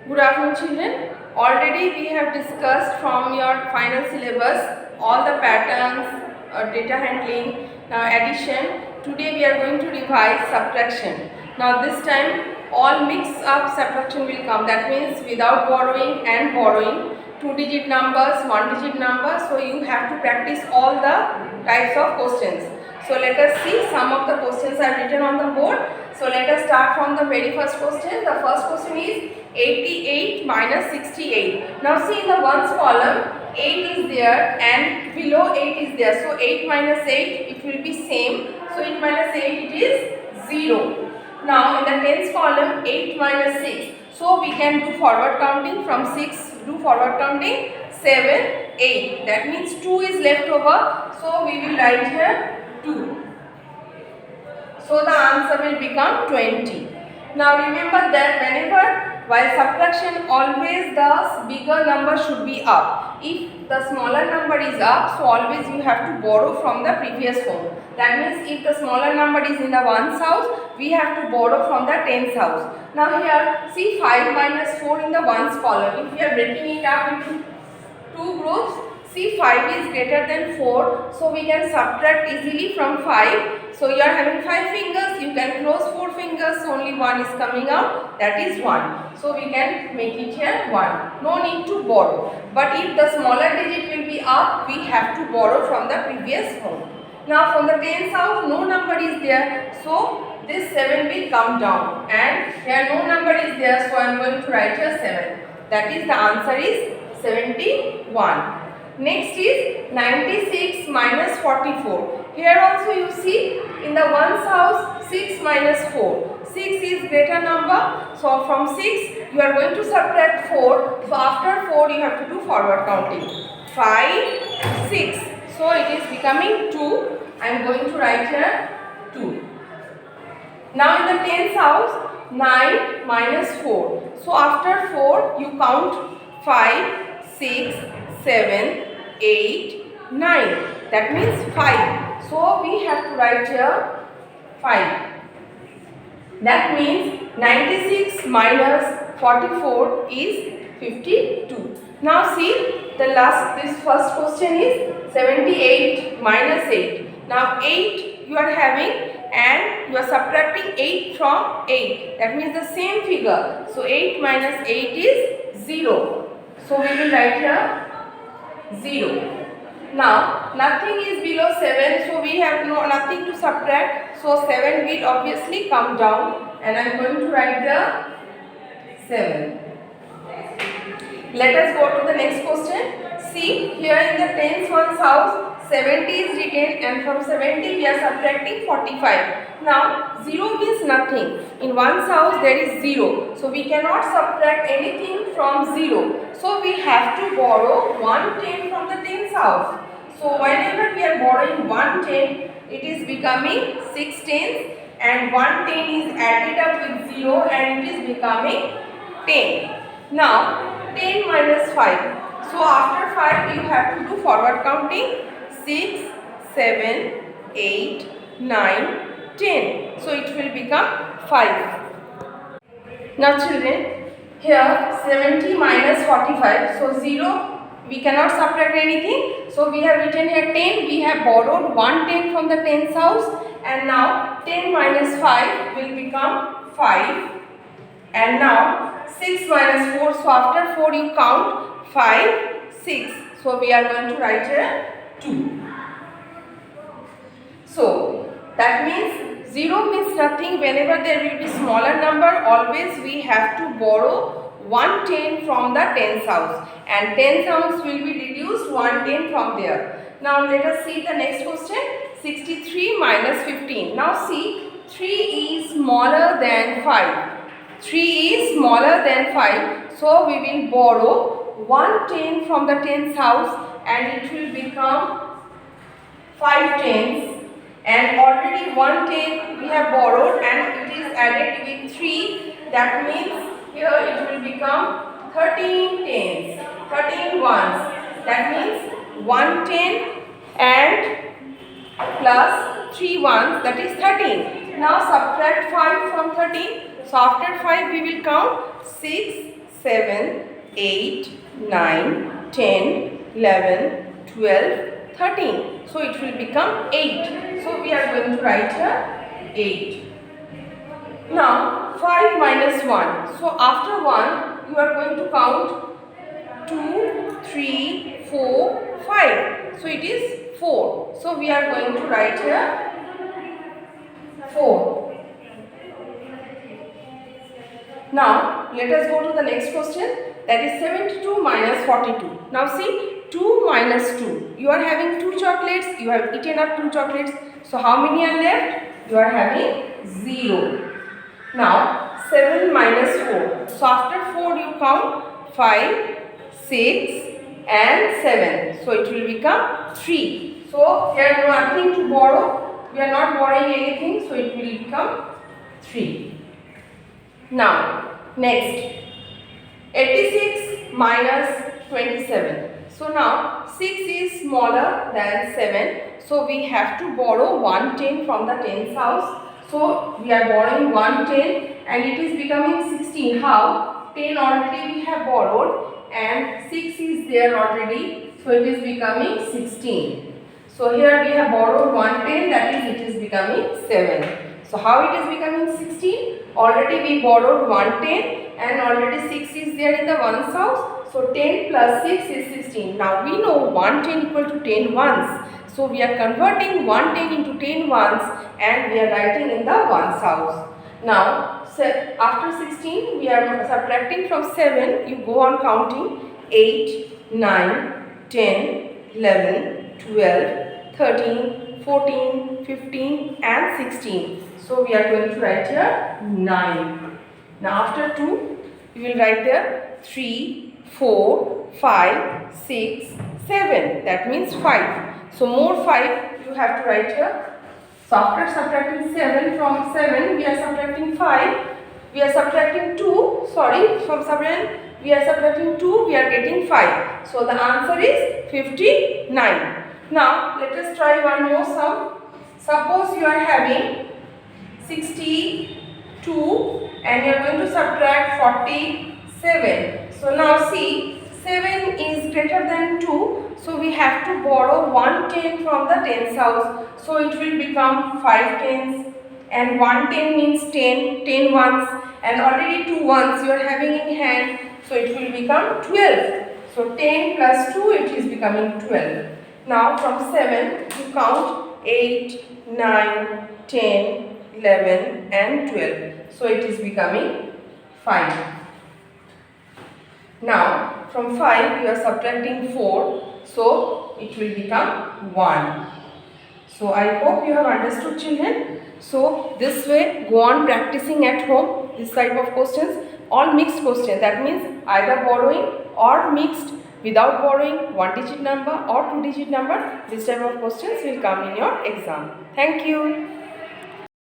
Good afternoon, children. Already we have discussed from your final syllabus all the patterns, data handling, now addition. Today we are going to revise subtraction. Now this time all mix-up subtraction will come. That means without borrowing and borrowing, two-digit numbers, one-digit numbers. So you have to practice all the types of questions. So let us see some of the questions I have written on the board. So let us start from the very first question. The first question is 88 minus 68. Now see in the ones column 8 is there and below 8 is there. So 8 minus 8 it will be same. So 8 minus 8 it is 0. Now in the tens column 8 minus 6. So we can do forward counting from 6 do forward counting 7, 8. That means 2 is left over. So we will write here 2. So the answer will become 20. Now remember that whenever while subtraction always the bigger number should be up. If the smaller number is up, so always you have to borrow from the previous one. That means if the smaller number is in the ones house, we have to borrow from the tens house. Now here see 5 minus 4 in the ones column. If we are breaking it up into two groups, see 5 is greater than 4, so we can subtract easily from 5. So you are having 5 fingers, you can close 4 fingers, only 1 is coming out, that is 1. So we can make it here 1. No need to borrow. But if the smaller digit will be up, we have to borrow from the previous one. Now from the tens house, no number is there, so this 7 will come down, and here no number is there, so I am going to write here 7. That is the answer is 71. Next is 96 minus 44. Here also you see in the ones house 6 minus 4. 6 is greater number. So from 6 you are going to subtract 4. So after 4 you have to do forward counting. 5, 6. So it is becoming 2. I am going to write here 2. Now in the tens house 9 minus 4. So after 4 you count 5, 6, 7, 8, 9. That means 5. So we have to write here 5. That means 96 minus 44 is 52. Now see this first question is 78 minus 8. Now 8 you are having and you are subtracting 8 from 8. That means the same figure. So 8 minus 8 is 0. So we will write here 0. Now nothing is below 7, so we have nothing to subtract. So 7 will obviously come down, and I am going to write the 7. Let us go to the next question. See here in the tens ones house 70 is written, and from 70 we are subtracting 45. Now 0 means nothing. In ones house there is 0. So we cannot subtract anything from 0. So we have to borrow 110 from the tens house. So whenever we are borrowing 110, it is becoming 6 tens, and 110 is added up with 0 and it is becoming 10. Now 10 minus 5. So after 5 you have to do forward counting. 6, 7, 8, 9, 10. So it will become 5. Now children, here 70 minus 45. So 0, we cannot subtract anything. So we have written here 10. We have borrowed 110 from the tens house. And now 10 minus 5 will become 5. And now 6 minus 4. So after 4 you count 5, 6. So we are going to write here 2. So that means 0 means nothing. Whenever there will be smaller number, always we have to borrow 110 from the tens house, and tens house will be reduced 110 from there. Now let us see the next question. 63 minus 15. Now see 3 is smaller than 5. 3 is smaller than 5. So we will borrow 110 from the tens house, and it will become 5 tens. And already 110 we have borrowed, and it is added with 3. That means here it will become 13 tens, 13 ones. That means 110 and plus 3 ones, that is 13. Now subtract 5 from 13. So after 5 we will count 6, 7, 8, 9, 10, 11, 12, 13. So it will become 8. So we are going to write here 8. Now 5 minus 1. So after 1 you are going to count 2, 3, 4, 5. So it is 4. So we are going to write here 4. Now let us go to the next question, that is 72 minus 42. Now see, 2 minus 2. You are having 2 chocolates, you have eaten up 2 chocolates. So how many are left? You are having 0. Now 7 minus 4. So after 4 you count 5, 6 and 7. So it will become 3. So here nothing to borrow. We are not borrowing anything. So it will become 3. Now next, 86 minus 27. So now 6 is smaller than 7. So we have to borrow 110 from the tens house. So we are borrowing 110 and it is becoming 16. How? 10 already we have borrowed and 6 is there already. So it is becoming 16. So here we have borrowed 110, that is it is becoming 7. So how it is becoming 16? Already we borrowed 110 and already 6 is there in the ones house. So 10 plus 6 is 16. Now we know 110 equal to 10 ones. So we are converting 110 into 10 ones and we are writing in the ones house. Now after 16 we are subtracting from 7. You go on counting 8, 9, 10, 11, 12, 13, 14, 15 and 16. So we are going to write here 9. Now after 2, you will write there 3, 4, 5, 6, 7. That means 5. So more 5 you have to write here. So after subtracting 7 from 7, we are subtracting 5. We are subtracting 2. Sorry, from 7 we are subtracting 2. We are getting 5. So the answer is 59. Now let us try one more sum. Suppose you are having 62 and you are going to subtract 47. So now see, 7 is greater than 2. So we have to borrow 110 from the tens house. So it will become 5 tens and 110 means 10 ones and already 2 ones you are having in hand. So it will become 12. So 10 plus 2 it is becoming 12. Now from 7 you count 8, 9, 10, 11 and 12. So it is becoming 5. Now from 5 you are subtracting 4. So it will become 1. So I hope you have understood, children. So this way go on practicing at home this type of questions. All mixed questions, that means either borrowing or mixed without borrowing, 1-digit number or 2-digit number. This type of questions will come in your exam. Thank you.